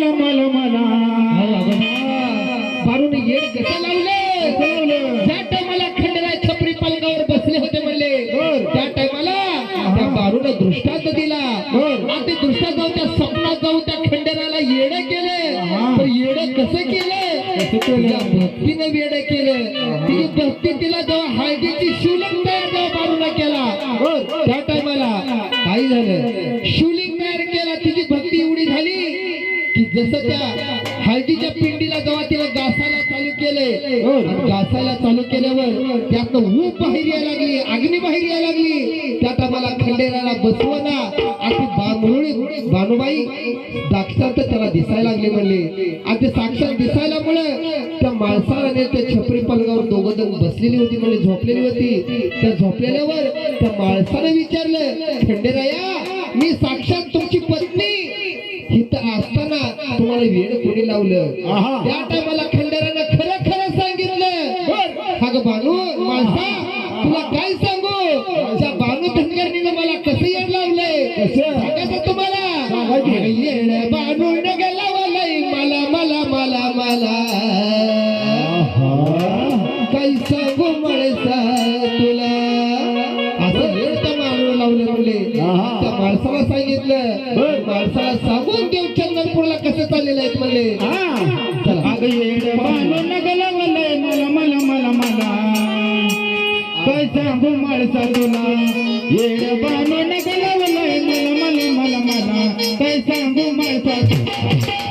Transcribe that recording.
मला मला बारून येड कसं लावलं ज्या टायमाला खंडेराय छपरी पालगावर बसले होते म्हणले त्या टायमाला त्या बारून दृष्टांत दिला आणि ते दृष्टांत जाऊन त्या स्वप्नात जाऊन त्या खंडेराला येड केलं तर येड कसं केलं भक्तीनं येड केलं तिची भक्ती तिला जेव्हा हळदीची शिवलिंग तयार जेव्हा बारूला केला त्या टायमाला काय झालं शिवलिंग तयार केला तिची भक्ती एवढी झाली की जसं त्या हळदीच्या पिंडीला जेव्हा तिला घासायला चालू केले घासायला चालू केल्यावर त्यातनं ऊब बाहेर यायला लागली अग्नी बाहेर यायला लागली त्यात आम्हाला खंडेराला बसवना आणि भानुबाई साक्षात त्याला दिसायला लागले म्हणले आणि ते साक्षात दिसायलामुळे त्या माणसाला त्या छपरी पलंगावर दोघं जण बसलेली होती म्हणजे झोपलेली होती त्या झोपलेल्यावर त्या माणसाने विचारलं खंडेराया मी साक्षात तुमची पत्नी इथं असताना तुम्हाला वेळ कोणी लावलं त्या टायमाला खंडेरानं खरं खरं सांगितलं अगं बानू माणसा तुला काय सांगू त्या बानू धनगरणीनं मला कसं येड लावलंय सांगायचं तुम्हाला येड बानू नग लावलंय मला मला मला मला काय सांगू माणसा तुला असं वेळ त्या माणूला लावलं त्या माणसाला सांगितलं माणसाला सांगून देव चंदनपूरला कसं चाललेलं आहेत म्हणले अगं येड बानू नगला मला मला मला मला मला काय सांगू माणसा तुला येड बानू नगला मला मला मला मला काय सांगू माणसा